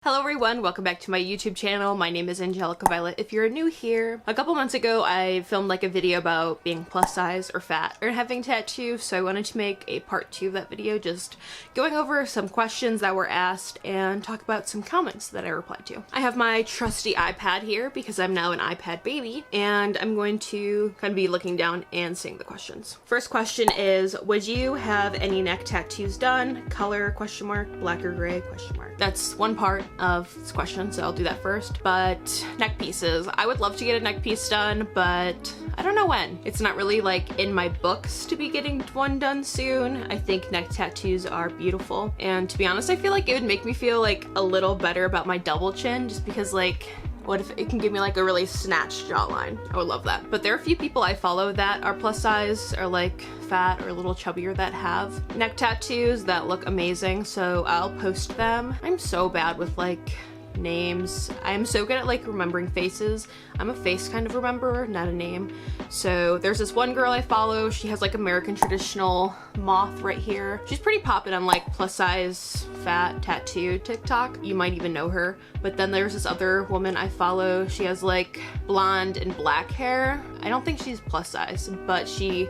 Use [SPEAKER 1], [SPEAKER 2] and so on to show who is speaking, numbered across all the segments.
[SPEAKER 1] Hello everyone, welcome back to my YouTube channel. My name is Angelyca Violet. If you're new here, a couple months ago I filmed like a video about being plus size or fat or having tattoos, so I wanted to make a part 2 of that video, just going over some questions that were asked and talk about some comments that I replied to. I have my trusty iPad here because I'm now an iPad baby, and I'm going to kind of be looking down and seeing the questions. First question is, would you have any neck tattoos done? Color, question mark, black or gray, question mark. That's one part of this question, so I'll do that first. But neck pieces, I would love to get a neck piece done, but I don't know when. It's not really like in my books to be getting one done soon. I think neck tattoos are beautiful, and to be honest, I feel like it would make me feel like a little better about my double chin, just because like, what if it can give me like a really snatched jawline? I would love that. But there are a few people I follow that are plus size or like fat or a little chubbier that have neck tattoos that look amazing, so I'll post them. I'm so bad with like names. I'm so good at like remembering faces. I'm a face kind of rememberer, not a name. So there's this one girl I follow. She has like American traditional moth right here. She's pretty poppin' on like plus size fat tattoo TikTok. You might even know her. But then there's this other woman I follow. She has like blonde and black hair. I don't think she's plus size, but she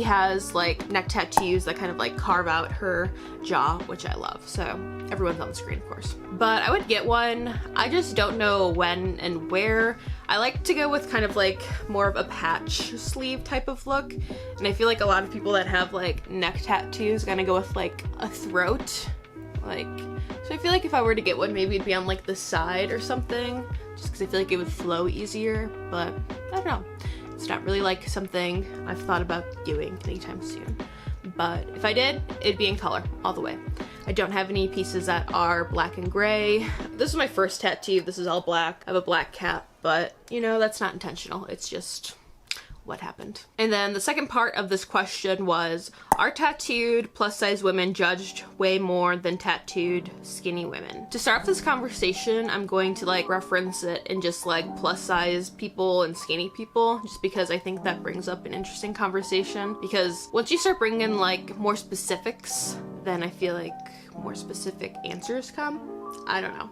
[SPEAKER 1] has like neck tattoos that kind of like carve out her jaw, which I love. So everyone's on the screen, of course. But I would get one. I just don't know when and where. I like to go with kind of like more of a patch sleeve type of look. And I feel like a lot of people that have like neck tattoos kind of go with like a throat. So I feel like if I were to get one, maybe it'd be on like the side or something, just because I feel like it would flow easier, but I don't know. It's not really like something I've thought about doing anytime soon. But if I did, it'd be in color all the way. I don't have any pieces that are black and gray. This is my first tattoo. This is all black. I have a black cat, but you know, that's not intentional. It's just what happened. And then the second part of this question was, are tattooed plus size women judged way more than tattooed skinny women? To start off this conversation, I'm going to like reference it in just like plus size people and skinny people, just because I think that brings up an interesting conversation. Because once you start bringing in like more specifics, then I feel like more specific answers come. I don't know.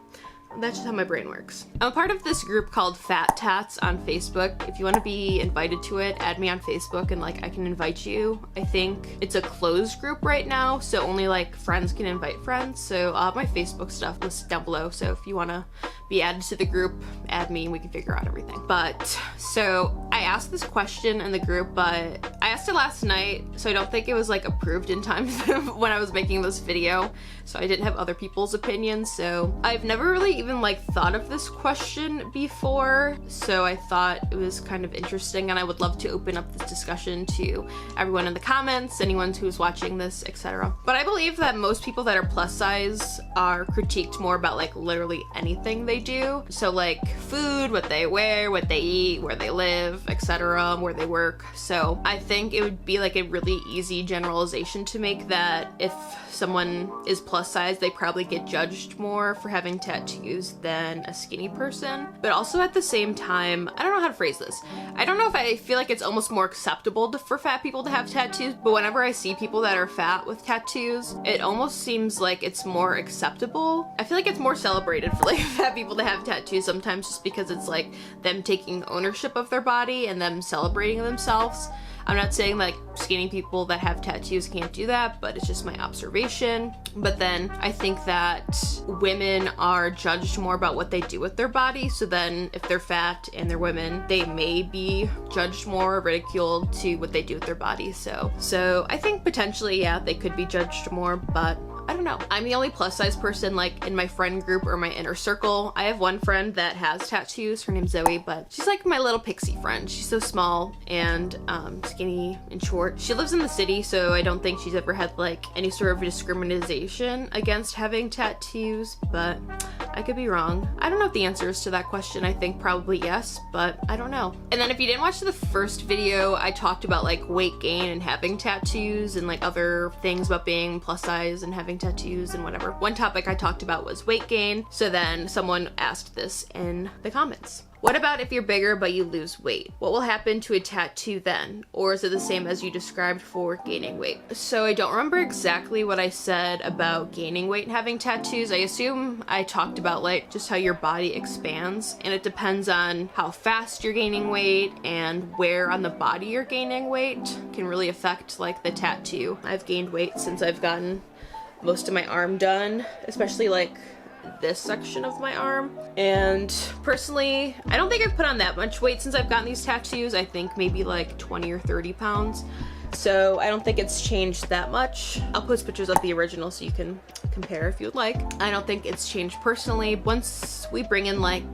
[SPEAKER 1] That's just how my brain works. I'm a part of this group called Fat Tats on Facebook. If you want to be invited to it, add me on Facebook and like I can invite you. I think it's a closed group right now, so only like friends can invite friends. So I'll have my Facebook stuff listed down below. So if you want to be added to the group, add me and we can figure out everything. But so I asked this question in the group, but I asked it last night, so I don't think it was like approved in time when I was making this video. So I didn't have other people's opinions. So I've never really even like thought of this question before, so I thought it was kind of interesting, and I would love to open up this discussion to everyone in the comments, anyone who's watching this, etc. But I believe that most people that are plus size are critiqued more about like literally anything they do. So like food, what they wear, what they eat, where they live, etc., where they work. So I think it would be like a really easy generalization to make that if someone is plus size, they probably get judged more for having tattoos than a skinny person. But also at the same time, I don't know how to phrase this. I don't know if I feel like it's almost more acceptable for fat people to have tattoos, but whenever I see people that are fat with tattoos, it almost seems like it's more acceptable. I feel like it's more celebrated for like fat people to have tattoos sometimes, just because it's like them taking ownership of their body and them celebrating themselves. I'm not saying like skinny people that have tattoos can't do that, but it's just my observation. But then I think that women are judged more about what they do with their body. So then if they're fat and they're women, they may be judged more, ridiculed to what they do with their body. So I think potentially, yeah, they could be judged more, but I don't know. I'm the only plus size person like in my friend group or my inner circle. I have one friend that has tattoos. Her name's Zoe, but she's like my little pixie friend. She's so small and skinny and short. She lives in the city, so I don't think she's ever had like any sort of discrimination against having tattoos, but I could be wrong. I don't know what the answer is to that question. I think probably yes, but I don't know. And then if you didn't watch the first video, I talked about like weight gain and having tattoos and like other things about being plus size and having tattoos and whatever. One topic I talked about was weight gain. So then someone asked this in the comments. What about if you're bigger but you lose weight? What will happen to a tattoo then? Or is it the same as you described for gaining weight? So I don't remember exactly what I said about gaining weight and having tattoos. I assume I talked about like just how your body expands, and it depends on how fast you're gaining weight and where on the body you're gaining weight can really affect like the tattoo. I've gained weight since I've gotten most of my arm done, especially like this section of my arm. And personally, I don't think I've put on that much weight since I've gotten these tattoos. I think maybe like 20 or 30 pounds. So I don't think it's changed that much. I'll post pictures of the original so you can compare if you would like. I don't think it's changed personally. Once we bring in like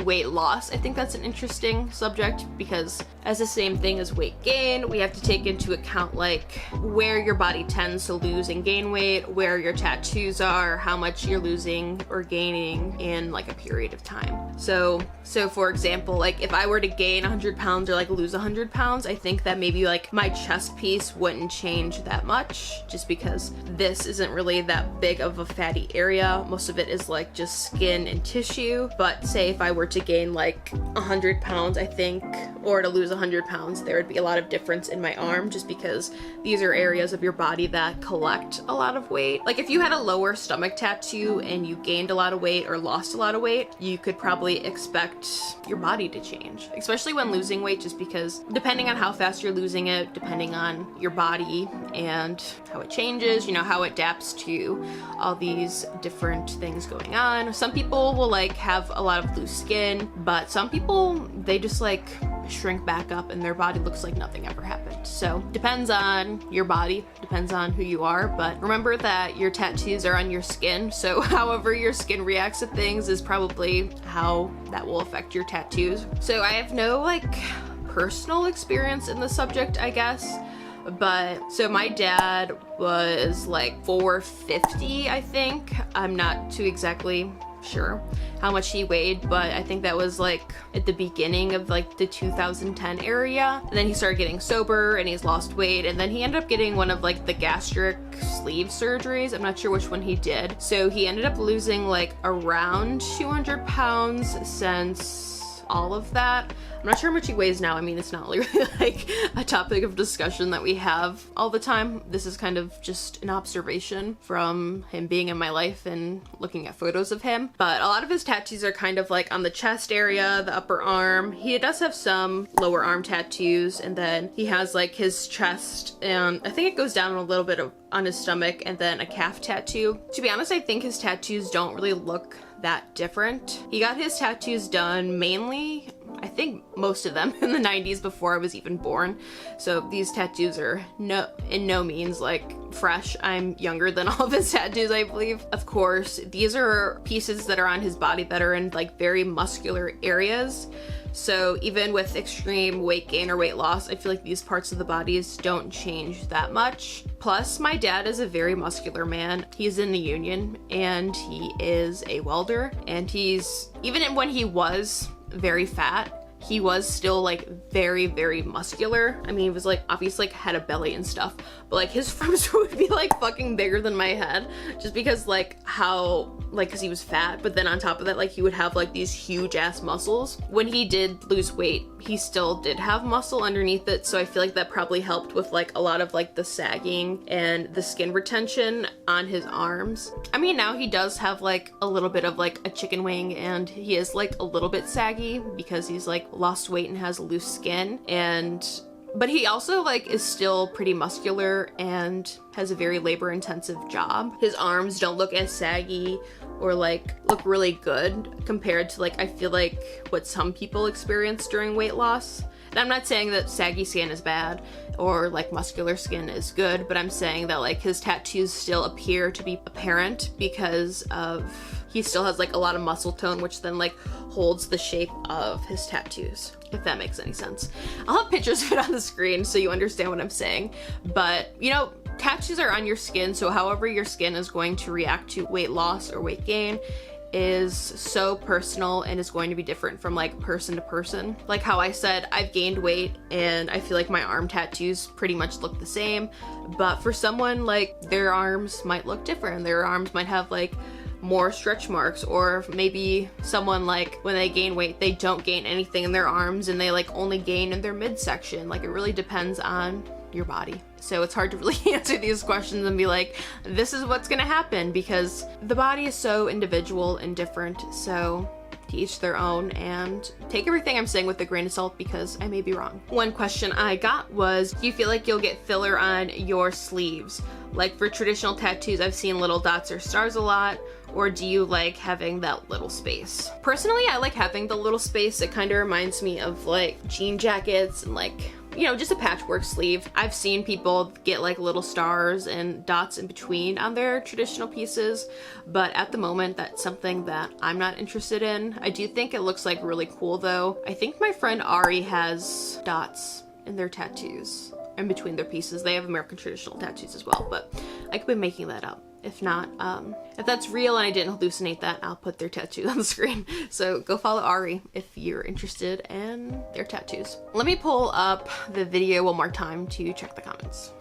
[SPEAKER 1] weight loss, I think that's an interesting subject, because as the same thing as weight gain, we have to take into account like where your body tends to lose and gain weight, where your tattoos are, how much you're losing or gaining in like a period of time. So for example, like if I were to gain 100 pounds or like lose 100 pounds, I think that maybe like my chest piece wouldn't change that much, just because this isn't really that big of a fatty area. Most of it is like just skin and tissue. But say if I were to gain like 100 pounds, I think, or to lose 100 pounds, there would be a lot of difference in my arm, just because these are areas of your body that collect a lot of weight. Like if you had a lower stomach tattoo and you gained a lot of weight or lost a lot of weight, you could probably expect your body to change, especially when losing weight, just because depending on how fast you're losing it, depending on your body and how it changes, you know, how it adapts to all these different things going on. Some people will like have a lot of loose skin, but some people, they just like shrink back up and their body looks like nothing ever happened. So depends on your body, depends on who you are, but remember that your tattoos are on your skin, so however your skin reacts to things is probably how that will affect your tattoos. So I have no like personal experience in the subject, I guess. But so my dad was like 450, I think. I'm not too exactly sure how much he weighed, but I think that was like at the beginning of like the 2010 area. And then he started getting sober and he's lost weight, and then he ended up getting one of like the gastric sleeve surgeries. I'm not sure which one he did. So he ended up losing like around 200 pounds since all of that. I'm not sure how much he weighs now. I mean, it's not really like a topic of discussion that we have all the time. This is kind of just an observation from him being in my life and looking at photos of him. But a lot of his tattoos are kind of like on the chest area, the upper arm. He does have some lower arm tattoos, and then he has like his chest, and I think it goes down a little bit on his stomach, and then a calf tattoo. To be honest, I think his tattoos don't really look that different. He got his tattoos done mainly, I think most of them, in the 90s before I was even born. So these tattoos are in no means like fresh. I'm younger than all of his tattoos, I believe. Of course, these are pieces that are on his body that are in like very muscular areas. So even with extreme weight gain or weight loss, I feel like these parts of the bodies don't change that much. Plus, my dad is a very muscular man. He's in the union and he is a welder, and even when he was very fat, he was still like very, very muscular. I mean, he was like obviously like had a belly and stuff, but like his arms would be like fucking bigger than my head, just because like how, like, cause he was fat, but then on top of that, like he would have like these huge ass muscles. When he did lose weight, he still did have muscle underneath it. So I feel like that probably helped with like a lot of like the sagging and the skin retention on his arms. I mean, now he does have like a little bit of like a chicken wing, and he is like a little bit saggy because he's like lost weight and has loose skin, but he also like is still pretty muscular and has a very labor intensive job. His arms don't look as saggy or like look really good compared to like, I feel like what some people experience during weight loss. And I'm not saying that saggy skin is bad or like muscular skin is good, but I'm saying that like his tattoos still appear to be apparent because of he still has like a lot of muscle tone, which then like holds the shape of his tattoos, if that makes any sense. I'll have pictures of it on the screen so you understand what I'm saying. But you know, tattoos are on your skin, so however your skin is going to react to weight loss or weight gain is so personal and is going to be different from like person to person. Like how I said, I've gained weight and I feel like my arm tattoos pretty much look the same, but for someone, like their arms might look different. Their arms might have like more stretch marks, or maybe someone like when they gain weight, they don't gain anything in their arms and they like only gain in their midsection. Like it really depends on your body. So it's hard to really answer these questions and be like, this is what's gonna happen, because the body is so individual and different. So to each their own, and take everything I'm saying with a grain of salt because I may be wrong. One question I got was, do you feel like you'll get filler on your sleeves? Like for traditional tattoos, I've seen little dots or stars a lot, or do you like having that little space? Personally, I like having the little space. It kind of reminds me of like jean jackets and like, you know, just a patchwork sleeve. I've seen people get like little stars and dots in between on their traditional pieces, but at the moment that's something that I'm not interested in. I do think it looks like really cool though. I think my friend Ari has dots in their tattoos in between their pieces. They have American traditional tattoos as well, but I could be making that up. If not, if that's real and I didn't hallucinate that, I'll put their tattoos on the screen. So go follow Ari if you're interested in their tattoos. Let me pull up the video one more time to check the comments.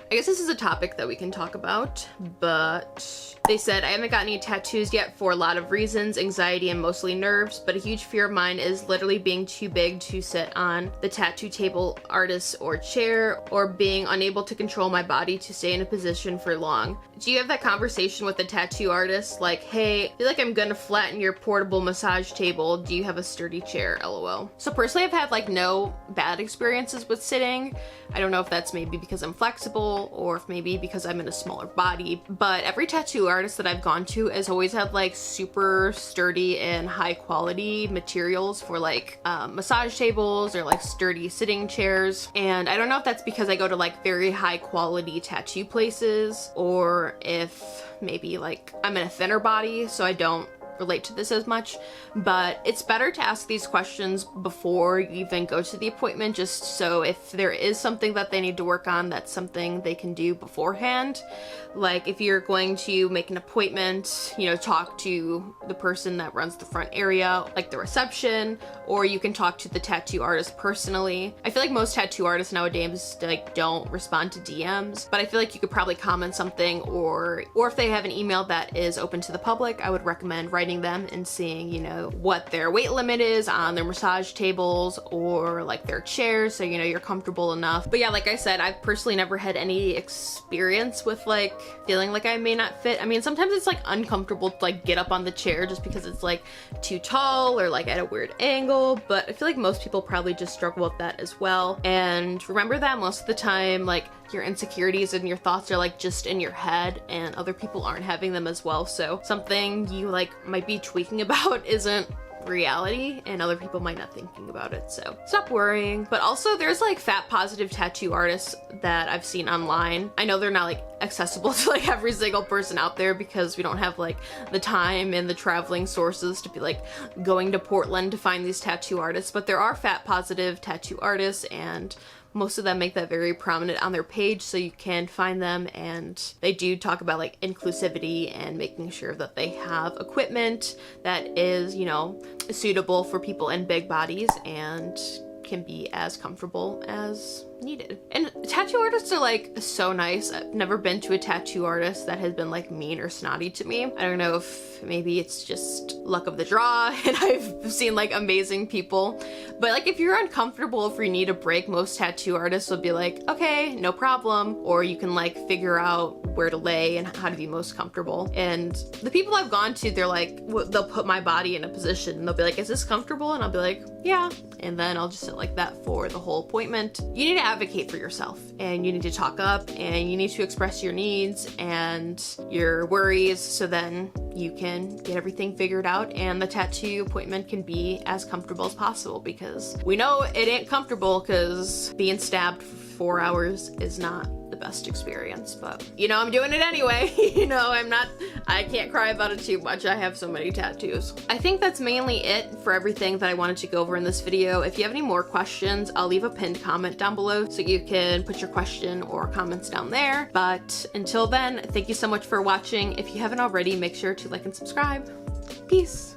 [SPEAKER 1] I guess this is a topic that we can talk about, but they said, I haven't got any tattoos yet for a lot of reasons, anxiety and mostly nerves, but a huge fear of mine is literally being too big to sit on the tattoo table, artist, or chair, or being unable to control my body to stay in a position for long. Do you have that conversation with the tattoo artist? Like, hey, I feel like I'm gonna flatten your portable massage table. Do you have a sturdy chair? LOL. So personally, I've had like no bad experiences with sitting. I don't know if that's maybe because I'm flexible or if maybe because I'm in a smaller body, but every tattoo artist that I've gone to has always had like super sturdy and high quality materials for like massage tables or like sturdy sitting chairs. And I don't know if that's because I go to like very high quality tattoo places, or if maybe like I'm in a thinner body so I don't relate to this as much, but it's better to ask these questions before you even go to the appointment, just so if there is something that they need to work on, that's something they can do beforehand. Like if you're going to make an appointment, you know, talk to the person that runs the front area, like the reception, or you can talk to the tattoo artist personally. I feel like most tattoo artists nowadays like don't respond to DMs, but I feel like you could probably comment something, or if they have an email that is open to the public, I would recommend writing them and seeing, you know, what their weight limit is on their massage tables or like their chairs, so you know you're comfortable enough. But yeah, like I said, I've personally never had any experience with like feeling like I may not fit. I mean, sometimes it's like uncomfortable to like get up on the chair just because it's like too tall or like at a weird angle, but I feel like most people probably just struggle with that as well. And remember that most of the time, like your insecurities and your thoughts are like just in your head and other people aren't having them as well. So something you like might be tweaking about isn't reality and other people might not thinking about it, so stop worrying. But also there's like fat positive tattoo artists that I've seen online. I know they're not like accessible to like every single person out there because we don't have like the time and the traveling sources to be like going to Portland to find these tattoo artists, but there are fat positive tattoo artists and most of them make that very prominent on their page, so you can find them, and they do talk about like inclusivity and making sure that they have equipment that is, you know, suitable for people in big bodies and can be as comfortable as needed. And tattoo artists are like so nice. I've never been to a tattoo artist that has been like mean or snotty to me. I don't know if maybe it's just luck of the draw and I've seen like amazing people, but like if you're uncomfortable, if you need a break, most tattoo artists will be like, okay, no problem, or you can like figure out where to lay and how to be most comfortable. And the people I've gone to, they're like, they'll put my body in a position and they'll be like, is this comfortable? And I'll be like, yeah, and then I'll just sit like that for the whole appointment. You need to advocate for yourself and you need to talk up and you need to express your needs and your worries, so then you can get everything figured out and the tattoo appointment can be as comfortable as possible, because we know it ain't comfortable because being stabbed for 4 hours is not the best experience, but you know, I'm doing it anyway. You know, I can't cry about it too much. I have so many tattoos. I think that's mainly it for everything that I wanted to go over in this video. If you have any more questions, I'll leave a pinned comment down below so you can put your question or comments down there. But until then, thank you so much for watching. If you haven't already, make sure to like and subscribe. Peace.